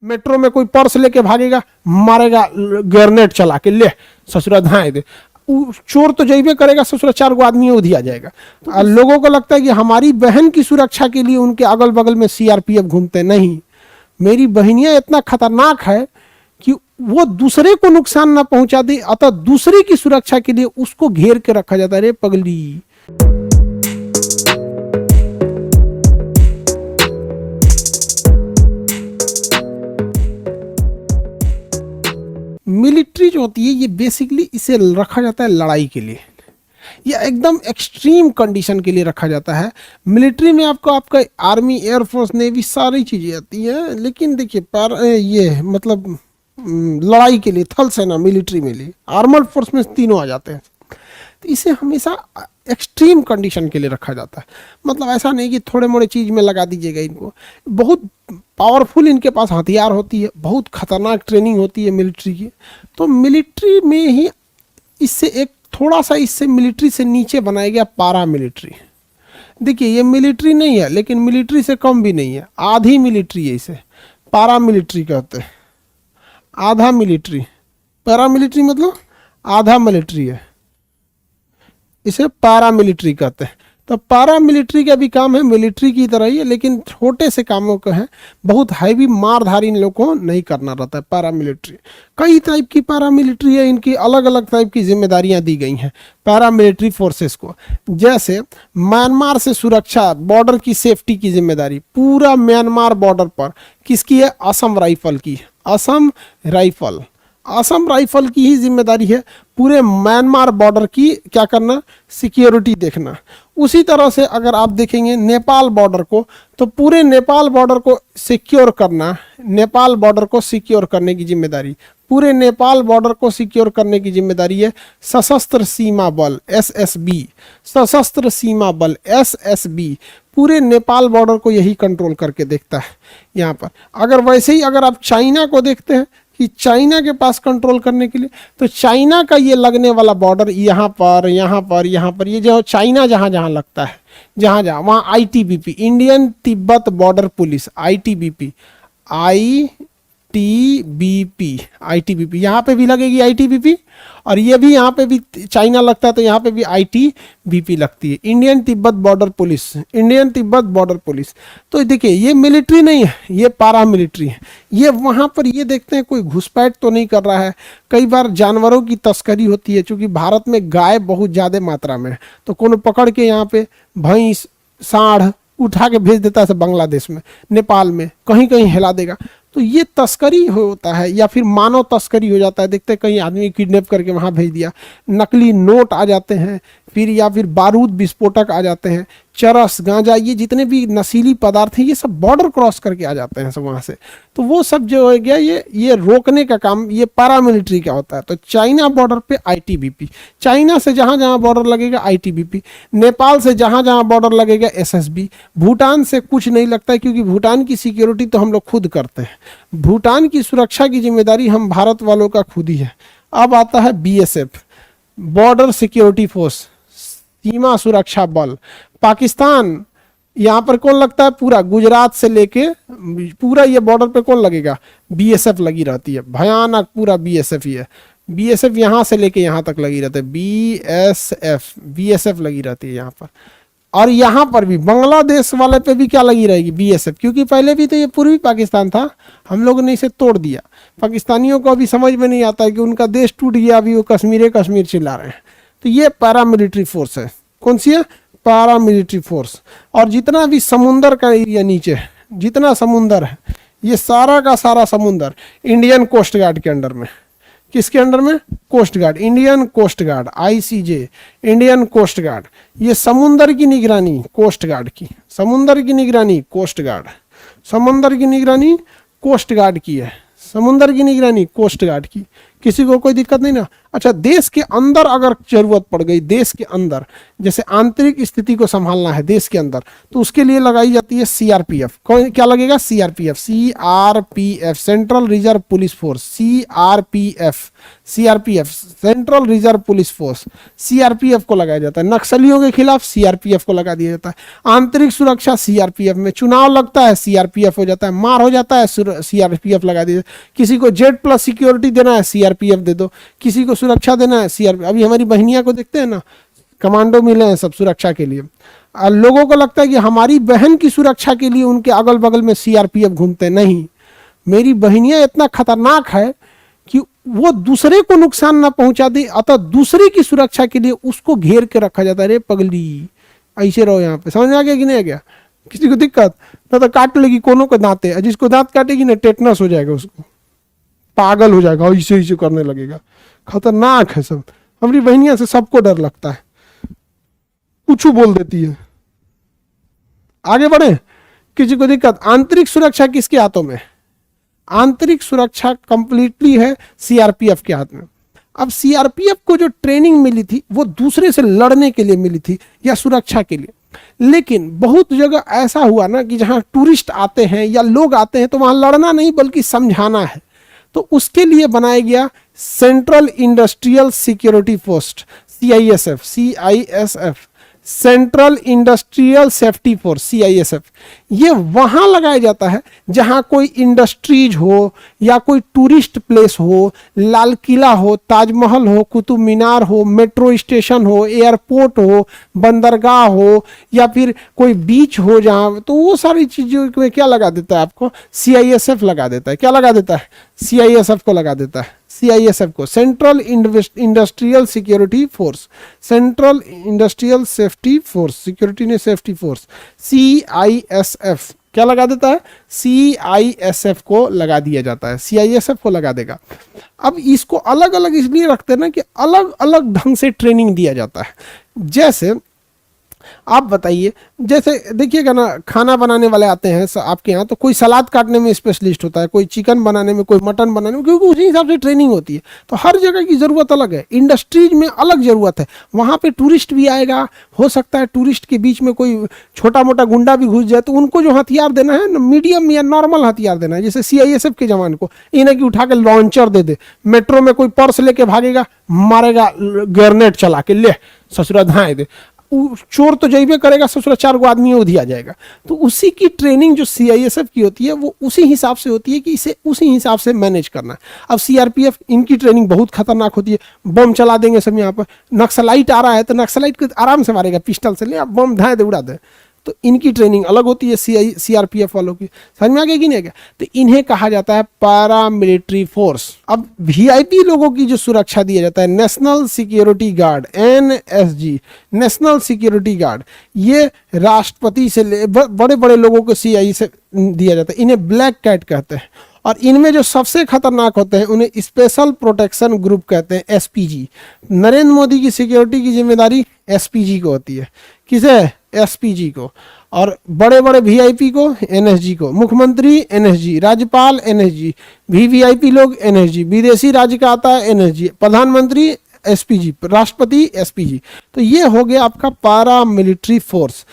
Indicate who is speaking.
Speaker 1: Metro में कोई purse लेके भागेगा, मारेगा ग्रेनेड चला के, ले ससुरा धाए दे, चोर तो जैबे करेगा, ससुरा 4 गो आदमी उधिया जाएगा। तो लोगों को लगता है कि हमारी बहन की सुरक्षा के लिए उनके अगल बगल में सीआरपीएफ घूमते, नहीं, मेरी बहनियां इतना खतरनाक है कि वो दूसरे को नुकसान ना पहुंचा दे, अतः दूसरे की सुरक्षा के लिए उसको घेर के रखा जाता है। रे पगली, मिलिट्री जो होती है ये बेसिकली इसे रखा जाता है लड़ाई के लिए, या एकदम एक्सट्रीम कंडीशन के लिए रखा जाता है। मिलिट्री में आपको आपका आर्मी, एयरफोर्स, नेवी सारी चीज़ें आती हैं, लेकिन देखिए ये मतलब लड़ाई के लिए थल सेना, मिलिट्री में लिए आर्मर्ड फोर्स में तीनों आ जाते हैं। तो इसे हमेशा एक्सट्रीम कंडीशन के लिए रखा जाता है। मतलब ऐसा नहीं कि थोड़े मोड़े चीज़ में लगा दीजिएगा इनको, बहुत पावरफुल इनके पास हथियार होती है, बहुत खतरनाक ट्रेनिंग होती है मिलिट्री की। तो मिलिट्री में ही इससे एक थोड़ा सा इससे मिलिट्री से नीचे बनाया गया पारा मिलिट्री। देखिए ये मिलिट्री नहीं है, लेकिन मिलिट्री से कम भी नहीं है, आधी मिलिट्री है, इसे पारा मिलिट्री कहते हैं। आधा मिलिट्री, पैरा मिलिट्री मतलब आधा मिलिट्री है, इसे पारा मिलिट्री कहते हैं। तो पारा मिलिट्री का भी काम है मिलिट्री की तरह ही है, लेकिन छोटे से कामों का है, बहुत हैवी मारधारी इन लोगों को नहीं करना रहता है। पारा मिलिट्री कई टाइप की पारा मिलिट्री है, इनकी अलग अलग टाइप की जिम्मेदारियां दी गई हैं पैरा मिलिट्री फोर्सेस को। जैसे म्यांमार से सुरक्षा, बॉर्डर की सेफ्टी की जिम्मेदारी पूरा म्यांमार बॉर्डर पर किसकी है? असम राइफल की। असम राइफल की ही जिम्मेदारी है पूरे म्यांमार बॉर्डर की क्या करना? सिक्योरिटी देखना। उसी तरह से अगर आप देखेंगे नेपाल बॉर्डर को, तो पूरे नेपाल बॉर्डर को सिक्योर करना, नेपाल बॉर्डर को सिक्योर करने की जिम्मेदारी, पूरे नेपाल बॉर्डर को सिक्योर करने की जिम्मेदारी है सशस्त्र सीमा बल एसएसबी। सशस्त्र सीमा बल एसएसबी पूरे नेपाल बॉर्डर को यही कंट्रोल करके देखता है यहाँ पर। अगर वैसे ही अगर आप चाइना को देखते हैं कि चाइना के पास कंट्रोल करने के लिए, तो चाइना का ये लगने वाला बॉर्डर यहाँ पर, ये जो चाइना जहाँ जहाँ लगता है, जहाँ जहाँ वहाँ ITBP, Indian Tibet border police, ITBP यहाँ पे भी लगेगी आईटीबीपी, और ये भी यहाँ पे भी चाइना लगता है तो यहाँ पे भी आईटीबीपी लगती है, इंडियन तिब्बत बॉर्डर पुलिस। तो देखिए ये मिलिट्री नहीं है, ये पारा मिलिट्री है। ये वहाँ पर ये देखते हैं कोई घुसपैठ तो नहीं कर रहा है। कई बार जानवरों की तस्करी होती है, क्योंकि भारत में गाय बहुत ज़्यादा मात्रा में है, तो कोनो पकड़ के यहाँ पे भैंस, सांड उठा के भेज देता है बांग्लादेश में, नेपाल में, कहीं कहीं हिला देगा। तो ये तस्करी होता है, या फिर मानव तस्करी हो जाता है। देखते हैं कहीं आदमी किडनैप करके वहाँ भेज दिया, नकली नोट आ जाते हैं, फिर या फिर बारूद विस्फोटक आ जाते हैं, चरस, गांजा, ये जितने भी नशीली पदार्थ हैं ये सब बॉर्डर क्रॉस करके आ जाते हैं सब वहाँ से। तो वो सब जो हो गया ये रोकने का काम ये पैरामिलिट्री का होता है। तो चाइना बॉर्डर पे आईटीबीपी, चाइना से जहाँ जहाँ बॉर्डर लगेगा आईटीबीपी, नेपाल से जहाँ जहाँ बॉर्डर लगेगा एसएसबी, भूटान से कुछ नहीं लगता है क्योंकि भूटान की सिक्योरिटी तो हम लोग खुद करते हैं, भूटान की सुरक्षा की जिम्मेदारी हम भारत वालों का खुद ही है। अब आता है बीएसएफ, बॉर्डर सिक्योरिटी फोर्स, सीमा सुरक्षा बल। पाकिस्तान यहाँ पर कौन लगता है? पूरा गुजरात से लेके पूरा ये बॉर्डर पे कौन लगेगा? बीएसएफ लगी रहती है, भयानक पूरा बीएसएफ ही है। बीएसएफ यहाँ से लेके यहाँ तक लगी रहती है, बीएसएफ लगी रहती है यहाँ पर। और यहाँ पर भी बांग्लादेश वाले पे भी क्या लगी रहेगी? बीएसएफ, क्योंकि पहले भी तो ये पूर्वी पाकिस्तान था, हम लोगों ने इसे तोड़ दिया। पाकिस्तानियों को अभी समझ में नहीं आता है कि उनका देश टूट गया, अभी वो कश्मीर चिल्ला रहे हैं। तो ये पैरामिलिट्री फोर्स है। कौन सी है? Paramilitary force. और जितना भी समुंदर का एरिया नीचे है, जितना समुंदर है, ये सारा का सारा समुंदर इंडियन कोस्ट गार्ड के अंडर में। किसके अंडर में? Coast guard, Indian coast guard, ICJ, Indian coast guard. ये समुंदर की निगरानी कोस्ट गार्ड की, समुंदर की निगरानी कोस्ट गार्ड, समुंदर की निगरानी कोस्ट गार्ड की है, समुंदर की निगरानी कोस्ट गार्ड की। किसी को कोई दिक्कत नहीं ना। अच्छा, देश के अंदर अगर जरूरत पड़ गई, देश के अंदर जैसे आंतरिक स्थिति को संभालना है देश के अंदर, तो उसके लिए लगाई जाती है सीआरपीएफ। कौन क्या लगेगा? CRPF. CRPF central reserve police force, CRPF, CRPF central reserve police force, CRPF को लगाया जाता है। नक्सलियों के खिलाफ सीआरपीएफ को लगा दिया जाता है। आंतरिक सुरक्षा सीआरपीएफ में, चुनाव लगता है सीआरपीएफ हो जाता है, मार हो जाता है सीआरपीएफ लगा दिया, किसी को जेड प्लस सिक्योरिटी देना है सीआरपीएफ दे दो, किसी को सुरक्षा देना है सीआरपीएफ। अभी हमारी बहनिया को देखते हैं ना, कमांडो मिले हैं सब सुरक्षा के लिए। लोगों को लगता है कि हमारी बहन की सुरक्षा के लिए उनके अगल बगल में सीआरपीएफ घूमते, नहीं। मेरी बहनिया इतना खतरनाक है कि वो दूसरे को नुकसान ना पहुंचा दे, अतः दूसरे की सुरक्षा के लिए उसको घेर के रखा जाता है। रे पगली, ऐसे रहो यहाँ पे। समझ में आ गया कि नहीं आ गया? किसी को दिक्कत ना तो काट लेगी कोनों को दांते, जिसको दांत काटेगी ना टेटनस हो जाएगा, उसको पागल हो जाएगा, ऐसे ऐसे करने लगेगा। खतरनाक है सब। हमारी बहनिया से सबको डर लगता है, कुछ बोल देती है। आगे बढ़े, किसी को दिक्कत? आंतरिक सुरक्षा किसके हाथों में? आंतरिक सुरक्षा कंप्लीटली है सीआरपीएफ के हाथ में। अब सीआरपीएफ को जो ट्रेनिंग मिली थी वो दूसरे से लड़ने के लिए मिली थी या सुरक्षा के लिए। लेकिन बहुत जगह ऐसा हुआ ना कि जहां टूरिस्ट आते हैं या लोग आते हैं तो वहां लड़ना नहीं बल्कि समझाना है, तो उसके लिए बनाया गया central industrial security force, CISF, CISF, central industrial safety force, CISF. ये वहां लगाया जाता है जहां कोई इंडस्ट्रीज हो या कोई टूरिस्ट प्लेस हो, लाल किला हो, ताजमहल हो, कुतुब मीनार हो, मेट्रो स्टेशन हो, एयरपोर्ट हो, बंदरगाह हो, या फिर कोई बीच हो जहां, तो वो सारी चीजों में क्या लगा देता है आपको? सीआईएसएफ लगा देता है। क्या लगा देता है? सीआईएसएफ को लगा देता है। सीआईएसएफ को, central industrial security force, central industrial safety force, security ने सेफ्टी फोर्स, सीआईएसएफ क्या लगा देता है? सीआईएसएफ को लगा दिया जाता है, सीआईएसएफ को लगा देगा। अब इसको अलग अलग इसलिए रखते हैं ना कि अलग अलग ढंग से ट्रेनिंग दिया जाता है। जैसे आप बताइए, जैसे देखिएगा ना, खाना बनाने वाले आते हैं आपके यहाँ, तो कोई सलाद काटने में स्पेशलिस्ट होता है, कोई चिकन बनाने में, कोई मटन बनाने में, क्योंकि उसी हिसाब से ट्रेनिंग होती है। तो हर जगह की ज़रूरत अलग है। इंडस्ट्रीज में अलग ज़रूरत है, वहाँ पे टूरिस्ट भी आएगा, हो सकता है टूरिस्ट के बीच में कोई छोटा मोटा गुंडा भी घुस जाए, तो उनको जो हथियार देना है ना, मीडियम या नॉर्मल हथियार देना है। जैसे सीआईएसएफ के जवान को इन्हें कि उठा के लॉन्चर दे दे, मेट्रो में कोई पर्स लेके भागेगा, मारेगा ग्रेनेड चला के, ले ससुरा धाए दे, चोर तो जैबे करेगा, ससुरा 4 गो आदमी उधिया जाएगा। तो उसी की ट्रेनिंग जो सीआईएसएफ की होती है वो उसी हिसाब से होती है कि इसे उसी हिसाब से मैनेज करना है। अब सीआरपीएफ, इनकी ट्रेनिंग बहुत खतरनाक होती है। बम चला देंगे सब यहाँ पर, नक्सलाइट आ रहा है तो नक्सलाइट को आराम से मारेगा, पिस्टल से ले आप बम धाए दे, उड़ा दे। तो इनकी ट्रेनिंग अलग होती है सीआरपीएफ वालों की। समझ में आ गया कि नहीं आ गया? तो इन्हें कहा जाता है पैरामिलिट्री फोर्स। अब वीआईपी लोगों की जो सुरक्षा दिया जाता है, national security guard, NSG, national security guard, ये राष्ट्रपति से बड़े बड़े लोगों को सीआई से दिया जाता है। इन्हें ब्लैक कैट कहते हैं। और इनमें जो सबसे खतरनाक होते हैं उन्हें स्पेशल प्रोटेक्शन ग्रुप कहते हैं, एसपीजी। नरेंद्र मोदी की सिक्योरिटी की जिम्मेदारी एसपीजी को होती है। किसे? एसपीजी को। और बड़े बड़े वीआईपी को एनएसजी को, मुख्यमंत्री एनएसजी, राज्यपाल एनएसजी, वीवीआईपी लोग एनएसजी, विदेशी राज्य का आता है एनएसजी, प्रधानमंत्री एसपीजी, राष्ट्रपति एसपीजी। तो ये हो गया आपका पैरामिलिट्री फोर्स।